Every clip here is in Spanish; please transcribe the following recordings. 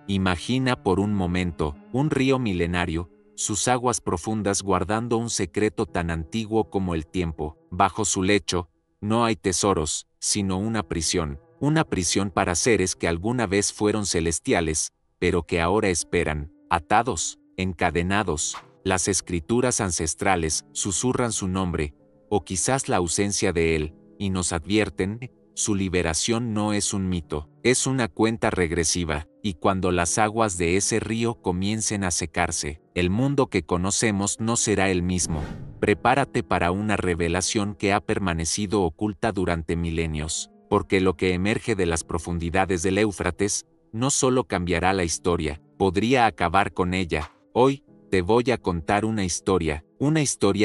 Imagina por un momento un río milenario, sus aguas profundas guardando un secreto tan antiguo como el tiempo. Bajo su lecho, no hay tesoros, sino una prisión para seres que alguna vez fueron celestiales, pero que ahora esperan, atados, encadenados. Las escrituras ancestrales susurran su nombre, o quizás la ausencia de él, y nos advierten: su liberación no es un mito, es una cuenta regresiva, y cuando las aguas de ese río comiencen a secarse, el mundo que conocemos no será el mismo. Prepárate para una revelación que ha permanecido oculta durante milenios, porque lo que emerge de las profundidades del Éufrates no solo cambiará la historia, podría acabar con ella. Hoy, te voy a contar una historia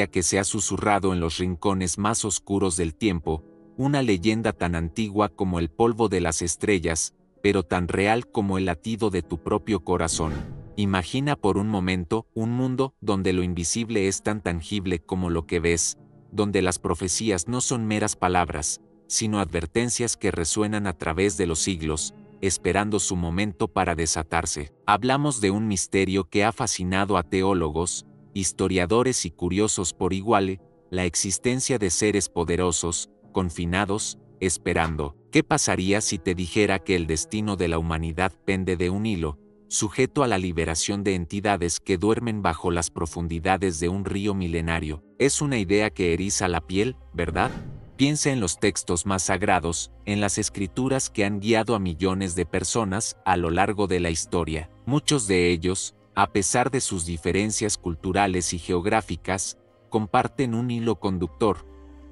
que se ha susurrado en los rincones más oscuros del tiempo, una leyenda tan antigua como el polvo de las estrellas, pero tan real como el latido de tu propio corazón. Imagina por un momento un mundo donde lo invisible es tan tangible como lo que ves, donde las profecías no son meras palabras, sino advertencias que resuenan a través de los siglos, esperando su momento para desatarse. Hablamos de un misterio que ha fascinado a teólogos, historiadores y curiosos por igual: la existencia de seres poderosos, confinados, esperando. ¿Qué pasaría si te dijera que el destino de la humanidad pende de un hilo, sujeto a la liberación de entidades que duermen bajo las profundidades de un río milenario? Es una idea que eriza la piel, ¿verdad? Piensa en los textos más sagrados, en las escrituras que han guiado a millones de personas a lo largo de la historia. Muchos de ellos, a pesar de sus diferencias culturales y geográficas, comparten un hilo conductor: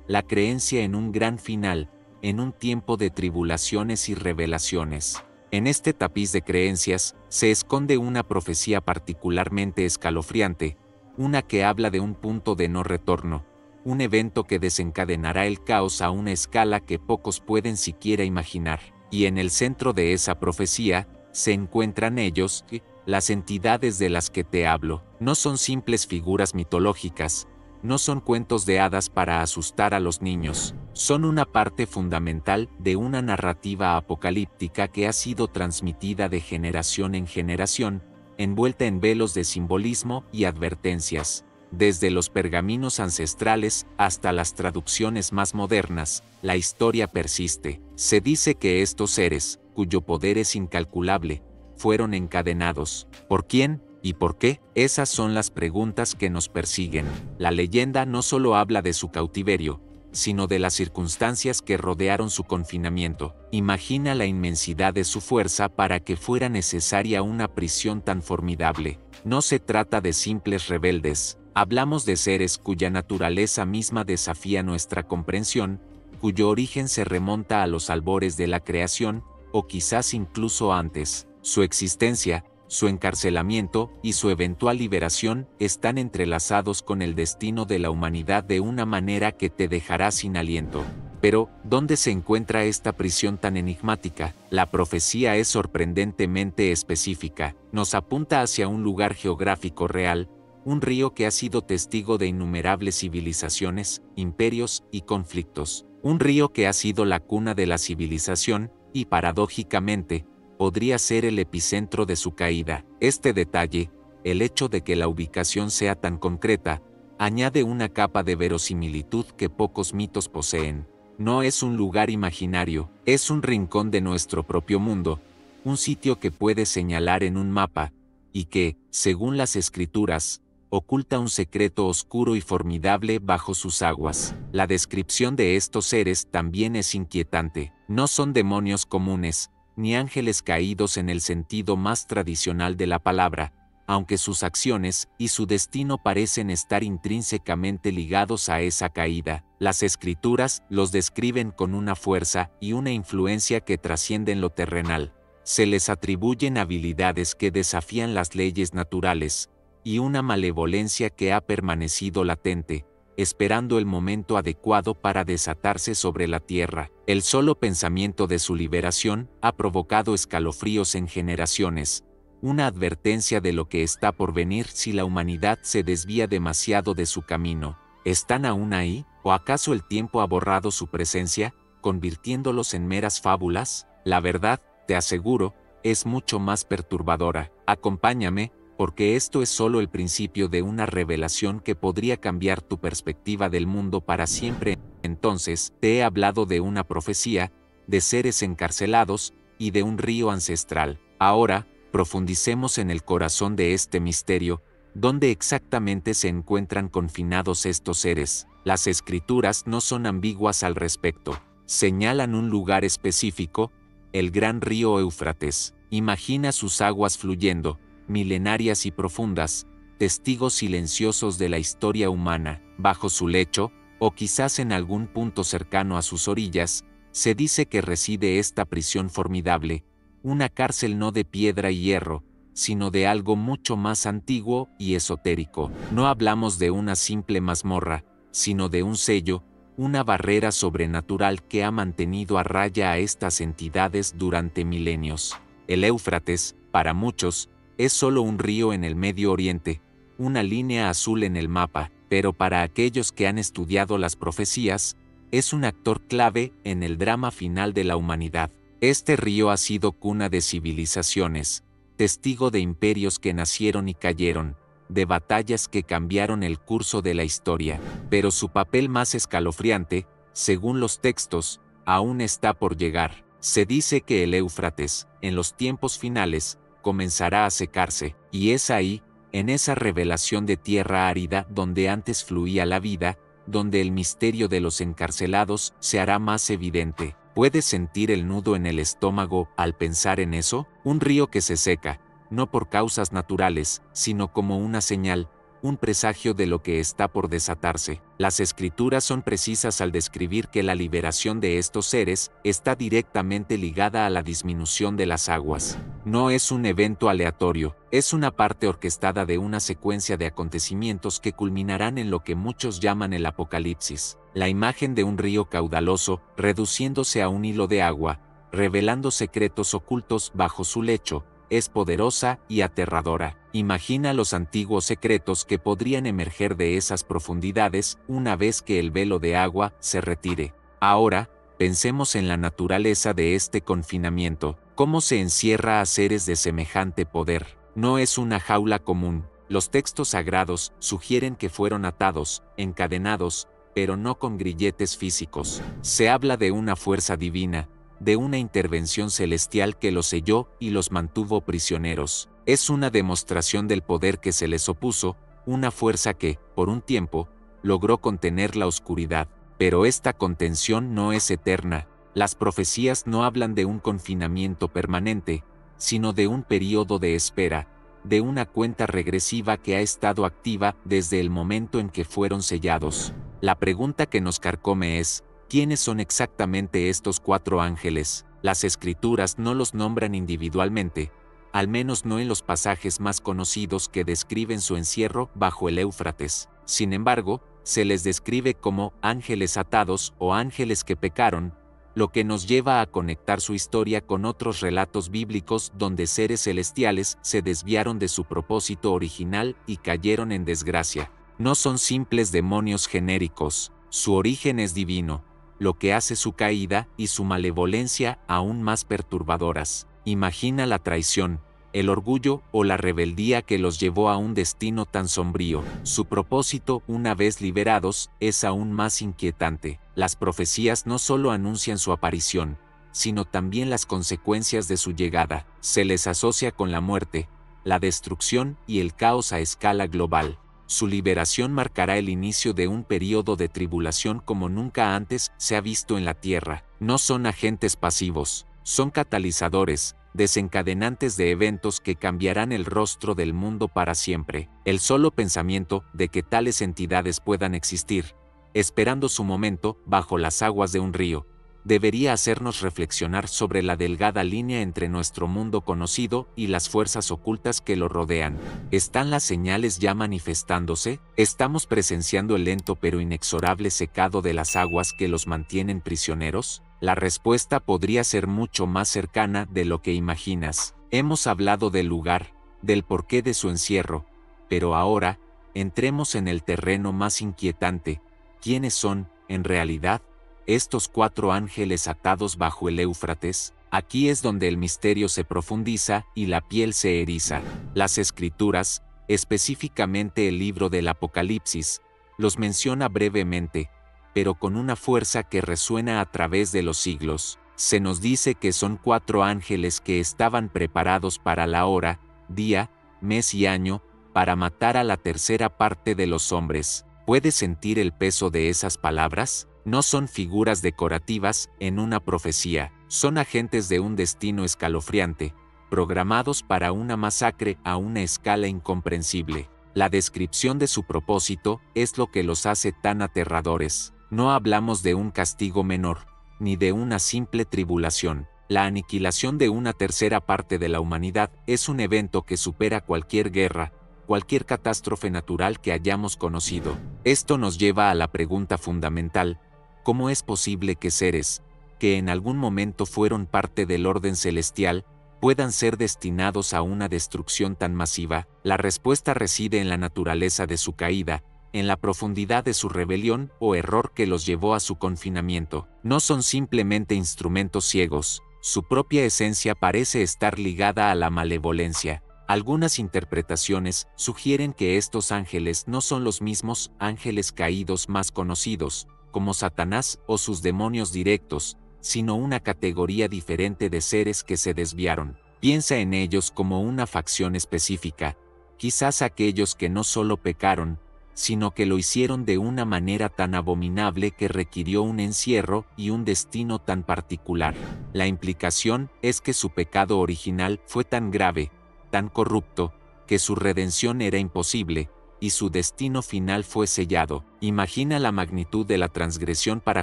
la creencia en un gran final, en un tiempo de tribulaciones y revelaciones. En este tapiz de creencias se esconde una profecía particularmente escalofriante, una que habla de un punto de no retorno, un evento que desencadenará el caos a una escala que pocos pueden siquiera imaginar. Y en el centro de esa profecía se encuentran ellos, las entidades de las que te hablo. No son simples figuras mitológicas, no son cuentos de hadas para asustar a los niños, son una parte fundamental de una narrativa apocalíptica que ha sido transmitida de generación en generación, envuelta en velos de simbolismo y advertencias. Desde los pergaminos ancestrales hasta las traducciones más modernas, la historia persiste. Se dice que estos seres, cuyo poder es incalculable, fueron encadenados. ¿Por quién? ¿Y por qué? Esas son las preguntas que nos persiguen. La leyenda no solo habla de su cautiverio, sino de las circunstancias que rodearon su confinamiento. Imagina la inmensidad de su fuerza para que fuera necesaria una prisión tan formidable. No se trata de simples rebeldes, hablamos de seres cuya naturaleza misma desafía nuestra comprensión, cuyo origen se remonta a los albores de la creación, o quizás incluso antes. Su existencia, su encarcelamiento y su eventual liberación están entrelazados con el destino de la humanidad de una manera que te dejará sin aliento. Pero, ¿dónde se encuentra esta prisión tan enigmática? La profecía es sorprendentemente específica. Nos apunta hacia un lugar geográfico real, un río que ha sido testigo de innumerables civilizaciones, imperios y conflictos. Un río que ha sido la cuna de la civilización y, paradójicamente, podría ser el epicentro de su caída. Este detalle, el hecho de que la ubicación sea tan concreta, añade una capa de verosimilitud que pocos mitos poseen. No es un lugar imaginario, es un rincón de nuestro propio mundo, un sitio que puedes señalar en un mapa, y que, según las escrituras, oculta un secreto oscuro y formidable bajo sus aguas. La descripción de estos seres también es inquietante. No son demonios comunes, ni ángeles caídos en el sentido más tradicional de la palabra, aunque sus acciones y su destino parecen estar intrínsecamente ligados a esa caída. Las escrituras los describen con una fuerza y una influencia que trascienden lo terrenal. Se les atribuyen habilidades que desafían las leyes naturales, y una malevolencia que ha permanecido latente, esperando el momento adecuado para desatarse sobre la tierra. El solo pensamiento de su liberación ha provocado escalofríos en generaciones, una advertencia de lo que está por venir si la humanidad se desvía demasiado de su camino. ¿Están aún ahí? ¿O acaso el tiempo ha borrado su presencia, convirtiéndolos en meras fábulas? La verdad, te aseguro, es mucho más perturbadora. Acompáñame, porque esto es solo el principio de una revelación que podría cambiar tu perspectiva del mundo para siempre. Entonces, te he hablado de una profecía, de seres encarcelados, y de un río ancestral. Ahora, profundicemos en el corazón de este misterio, ¿dónde exactamente se encuentran confinados estos seres? Las escrituras no son ambiguas al respecto. Señalan un lugar específico, el gran río Éufrates. Imagina sus aguas fluyendo, milenarias y profundas, testigos silenciosos de la historia humana. Bajo su lecho, o quizás en algún punto cercano a sus orillas, se dice que reside esta prisión formidable, una cárcel no de piedra y hierro, sino de algo mucho más antiguo y esotérico. No hablamos de una simple mazmorra, sino de un sello, una barrera sobrenatural que ha mantenido a raya a estas entidades durante milenios. El Éufrates, para muchos, es solo un río en el Medio Oriente, una línea azul en el mapa, pero para aquellos que han estudiado las profecías, es un actor clave en el drama final de la humanidad. Este río ha sido cuna de civilizaciones, testigo de imperios que nacieron y cayeron, de batallas que cambiaron el curso de la historia, pero su papel más escalofriante, según los textos, aún está por llegar. Se dice que el Éufrates, en los tiempos finales, comenzará a secarse, y es ahí, en esa revelación de tierra árida donde antes fluía la vida, donde el misterio de los encarcelados se hará más evidente. ¿Puedes sentir el nudo en el estómago al pensar en eso? Un río que se seca, no por causas naturales, sino como una señal, un presagio de lo que está por desatarse. Las escrituras son precisas al describir que la liberación de estos seres está directamente ligada a la disminución de las aguas. No es un evento aleatorio, es una parte orquestada de una secuencia de acontecimientos que culminarán en lo que muchos llaman el Apocalipsis. La imagen de un río caudaloso, reduciéndose a un hilo de agua, revelando secretos ocultos bajo su lecho, es poderosa y aterradora. Imagina los antiguos secretos que podrían emerger de esas profundidades una vez que el velo de agua se retire. Ahora, pensemos en la naturaleza de este confinamiento, cómo se encierra a seres de semejante poder. No es una jaula común. Los textos sagrados sugieren que fueron atados, encadenados, pero no con grilletes físicos. Se habla de una fuerza divina, de una intervención celestial que los selló y los mantuvo prisioneros. Es una demostración del poder que se les opuso, una fuerza que, por un tiempo, logró contener la oscuridad. Pero esta contención no es eterna. Las profecías no hablan de un confinamiento permanente, sino de un período de espera, de una cuenta regresiva que ha estado activa desde el momento en que fueron sellados. La pregunta que nos carcome es, ¿quiénes son exactamente estos 4 ángeles? Las escrituras no los nombran individualmente, al menos no en los pasajes más conocidos que describen su encierro bajo el Éufrates. Sin embargo, se les describe como ángeles atados o ángeles que pecaron, lo que nos lleva a conectar su historia con otros relatos bíblicos donde seres celestiales se desviaron de su propósito original y cayeron en desgracia. No son simples demonios genéricos, su origen es divino, lo que hace su caída y su malevolencia aún más perturbadoras. Imagina la traición, el orgullo o la rebeldía que los llevó a un destino tan sombrío. Su propósito, una vez liberados, es aún más inquietante. Las profecías no solo anuncian su aparición, sino también las consecuencias de su llegada. Se les asocia con la muerte, la destrucción y el caos a escala global. Su liberación marcará el inicio de un período de tribulación como nunca antes se ha visto en la Tierra. No son agentes pasivos, son catalizadores, desencadenantes de eventos que cambiarán el rostro del mundo para siempre. El solo pensamiento de que tales entidades puedan existir, esperando su momento bajo las aguas de un río, debería hacernos reflexionar sobre la delgada línea entre nuestro mundo conocido y las fuerzas ocultas que lo rodean. ¿Están las señales ya manifestándose? ¿Estamos presenciando el lento pero inexorable secado de las aguas que los mantienen prisioneros? La respuesta podría ser mucho más cercana de lo que imaginas. Hemos hablado del lugar, del porqué de su encierro, pero ahora, entremos en el terreno más inquietante. ¿Quiénes son, en realidad, estos 4 ángeles atados bajo el Éufrates? Aquí es donde el misterio se profundiza y la piel se eriza. Las Escrituras, específicamente el libro del Apocalipsis, los menciona brevemente, pero con una fuerza que resuena a través de los siglos. Se nos dice que son 4 ángeles que estaban preparados para la hora, día, mes y año, para matar a la tercera parte de los hombres. ¿Puedes sentir el peso de esas palabras? No son figuras decorativas en una profecía, son agentes de un destino escalofriante, programados para una masacre a una escala incomprensible. La descripción de su propósito es lo que los hace tan aterradores. No hablamos de un castigo menor, ni de una simple tribulación. La aniquilación de una tercera parte de la humanidad es un evento que supera cualquier guerra, cualquier catástrofe natural que hayamos conocido. Esto nos lleva a la pregunta fundamental: ¿cómo es posible que seres, que en algún momento fueron parte del orden celestial, puedan ser destinados a una destrucción tan masiva? La respuesta reside en la naturaleza de su caída, en la profundidad de su rebelión o error que los llevó a su confinamiento. No son simplemente instrumentos ciegos, su propia esencia parece estar ligada a la malevolencia. Algunas interpretaciones sugieren que estos ángeles no son los mismos ángeles caídos más conocidos, como Satanás o sus demonios directos, sino una categoría diferente de seres que se desviaron. Piensa en ellos como una facción específica, quizás aquellos que no solo pecaron, sino que lo hicieron de una manera tan abominable que requirió un encierro y un destino tan particular. La implicación es que su pecado original fue tan grave, tan corrupto, que su redención era imposible, y su destino final fue sellado. Imagina la magnitud de la transgresión para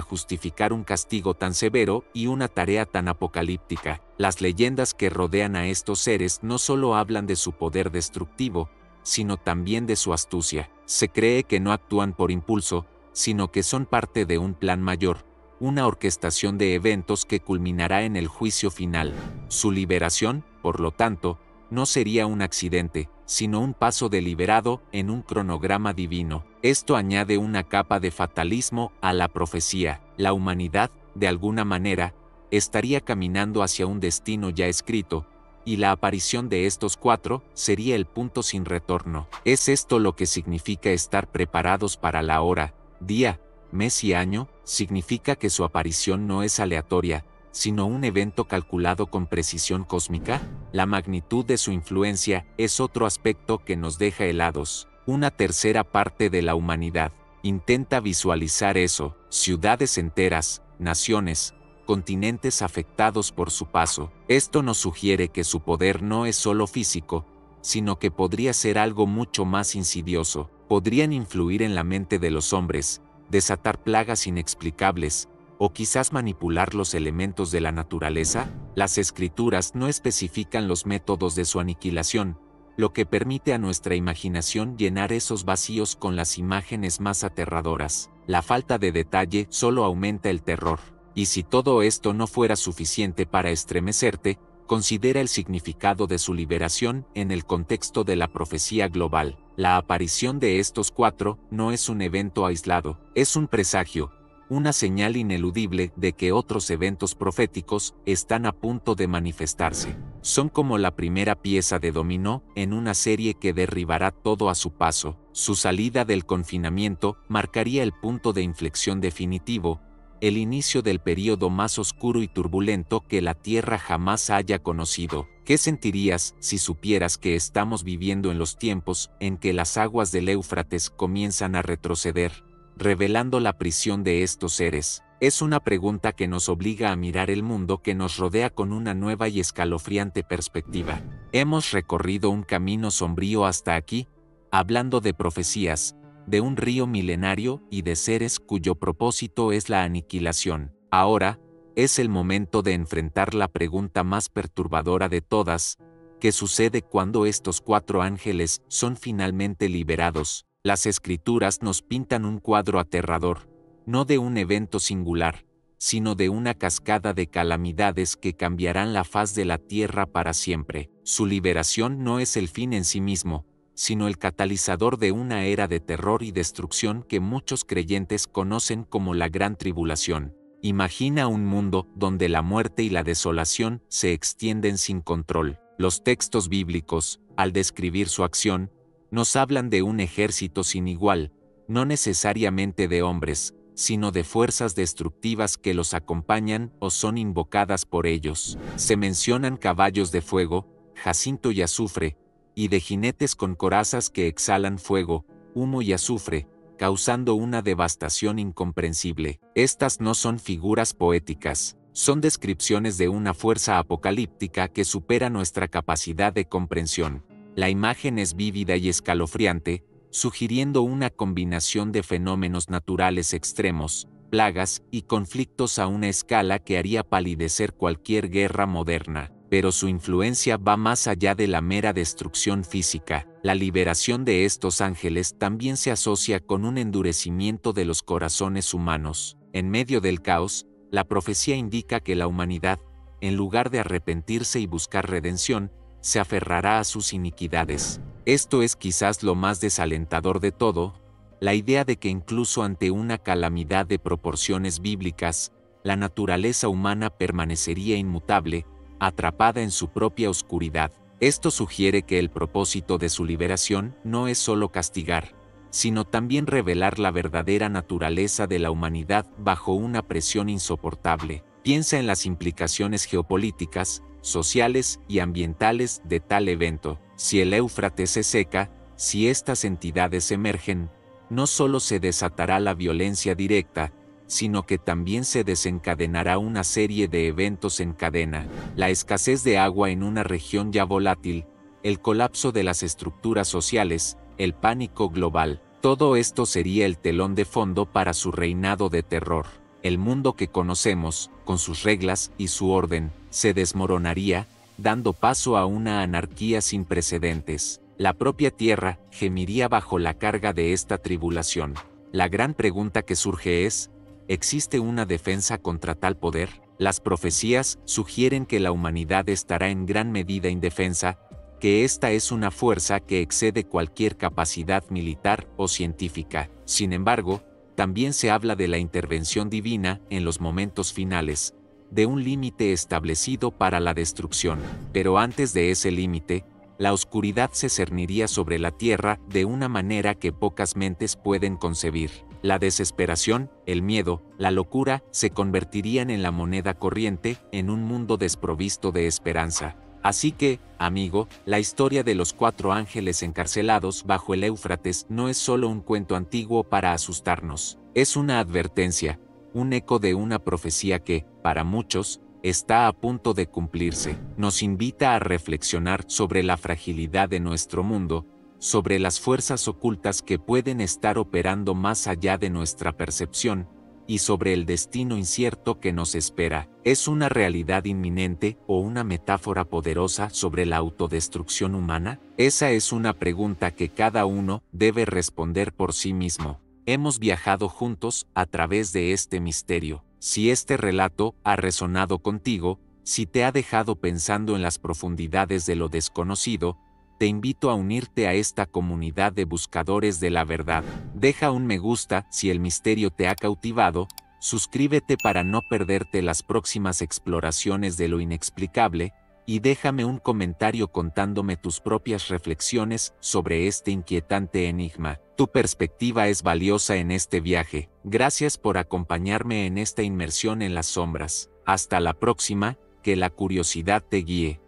justificar un castigo tan severo y una tarea tan apocalíptica. Las leyendas que rodean a estos seres no solo hablan de su poder destructivo, sino también de su astucia. Se cree que no actúan por impulso, sino que son parte de un plan mayor, una orquestación de eventos que culminará en el juicio final. Su liberación, por lo tanto, no sería un accidente, sino un paso deliberado en un cronograma divino. Esto añade una capa de fatalismo a la profecía. La humanidad, de alguna manera, estaría caminando hacia un destino ya escrito, y la aparición de estos 4 sería el punto sin retorno. ¿Es esto lo que significa estar preparados para la hora, día, mes y año? ¿Significa que su aparición no es aleatoria, sino un evento calculado con precisión cósmica? La magnitud de su influencia es otro aspecto que nos deja helados. Una tercera parte de la humanidad. Intenta visualizar eso: ciudades enteras, naciones, continentes afectados por su paso. Esto nos sugiere que su poder no es solo físico, sino que podría ser algo mucho más insidioso. Podrían influir en la mente de los hombres, desatar plagas inexplicables, o quizás manipular los elementos de la naturaleza. Las Escrituras no especifican los métodos de su aniquilación, lo que permite a nuestra imaginación llenar esos vacíos con las imágenes más aterradoras. La falta de detalle solo aumenta el terror. Y si todo esto no fuera suficiente para estremecerte, considera el significado de su liberación en el contexto de la profecía global. La aparición de estos 4 no es un evento aislado, es un presagio, una señal ineludible de que otros eventos proféticos están a punto de manifestarse. Son como la primera pieza de dominó en una serie que derribará todo a su paso. Su salida del confinamiento marcaría el punto de inflexión definitivo, el inicio del período más oscuro y turbulento que la Tierra jamás haya conocido. ¿Qué sentirías si supieras que estamos viviendo en los tiempos en que las aguas del Éufrates comienzan a retroceder, revelando la prisión de estos seres? Es una pregunta que nos obliga a mirar el mundo que nos rodea con una nueva y escalofriante perspectiva. Hemos recorrido un camino sombrío hasta aquí, hablando de profecías, de un río milenario y de seres cuyo propósito es la aniquilación. Ahora, es el momento de enfrentar la pregunta más perturbadora de todas: ¿qué sucede cuando estos 4 ángeles son finalmente liberados? Las Escrituras nos pintan un cuadro aterrador, no de un evento singular, sino de una cascada de calamidades que cambiarán la faz de la tierra para siempre. Su liberación no es el fin en sí mismo, sino el catalizador de una era de terror y destrucción que muchos creyentes conocen como la Gran Tribulación. Imagina un mundo donde la muerte y la desolación se extienden sin control. Los textos bíblicos, al describir su acción, nos hablan de un ejército sin igual, no necesariamente de hombres, sino de fuerzas destructivas que los acompañan o son invocadas por ellos. Se mencionan caballos de fuego, jacinto y azufre, y de jinetes con corazas que exhalan fuego, humo y azufre, causando una devastación incomprensible. Estas no son figuras poéticas, son descripciones de una fuerza apocalíptica que supera nuestra capacidad de comprensión. La imagen es vívida y escalofriante, sugiriendo una combinación de fenómenos naturales extremos, plagas y conflictos a una escala que haría palidecer cualquier guerra moderna. Pero su influencia va más allá de la mera destrucción física. La liberación de estos ángeles también se asocia con un endurecimiento de los corazones humanos. En medio del caos, la profecía indica que la humanidad, en lugar de arrepentirse y buscar redención, se aferrará a sus iniquidades. Esto es quizás lo más desalentador de todo, la idea de que incluso ante una calamidad de proporciones bíblicas, la naturaleza humana permanecería inmutable, atrapada en su propia oscuridad. Esto sugiere que el propósito de su liberación no es solo castigar, sino también revelar la verdadera naturaleza de la humanidad bajo una presión insoportable. Piensa en las implicaciones geopolíticas, sociales y ambientales de tal evento. Si el Éufrates se seca, si estas entidades emergen, no solo se desatará la violencia directa, sino que también se desencadenará una serie de eventos en cadena. La escasez de agua en una región ya volátil, el colapso de las estructuras sociales, el pánico global. Todo esto sería el telón de fondo para su reinado de terror. El mundo que conocemos, con sus reglas y su orden, se desmoronaría, dando paso a una anarquía sin precedentes. La propia tierra gemiría bajo la carga de esta tribulación. La gran pregunta que surge es, ¿existe una defensa contra tal poder? Las profecías sugieren que la humanidad estará en gran medida indefensa, que esta es una fuerza que excede cualquier capacidad militar o científica. Sin embargo, también se habla de la intervención divina en los momentos finales, de un límite establecido para la destrucción. Pero antes de ese límite, la oscuridad se cerniría sobre la tierra de una manera que pocas mentes pueden concebir. La desesperación, el miedo, la locura se convertirían en la moneda corriente en un mundo desprovisto de esperanza. Así que, amigo, la historia de los 4 ángeles encarcelados bajo el Éufrates no es solo un cuento antiguo para asustarnos. Es una advertencia, un eco de una profecía que, para muchos, está a punto de cumplirse. Nos invita a reflexionar sobre la fragilidad de nuestro mundo, sobre las fuerzas ocultas que pueden estar operando más allá de nuestra percepción, y sobre el destino incierto que nos espera. ¿Es una realidad inminente o una metáfora poderosa sobre la autodestrucción humana? Esa es una pregunta que cada uno debe responder por sí mismo. Hemos viajado juntos a través de este misterio. Si este relato ha resonado contigo, si te ha dejado pensando en las profundidades de lo desconocido, te invito a unirte a esta comunidad de buscadores de la verdad. Deja un me gusta si el misterio te ha cautivado, suscríbete para no perderte las próximas exploraciones de lo inexplicable, y déjame un comentario contándome tus propias reflexiones sobre este inquietante enigma. Tu perspectiva es valiosa en este viaje. Gracias por acompañarme en esta inmersión en las sombras. Hasta la próxima, que la curiosidad te guíe.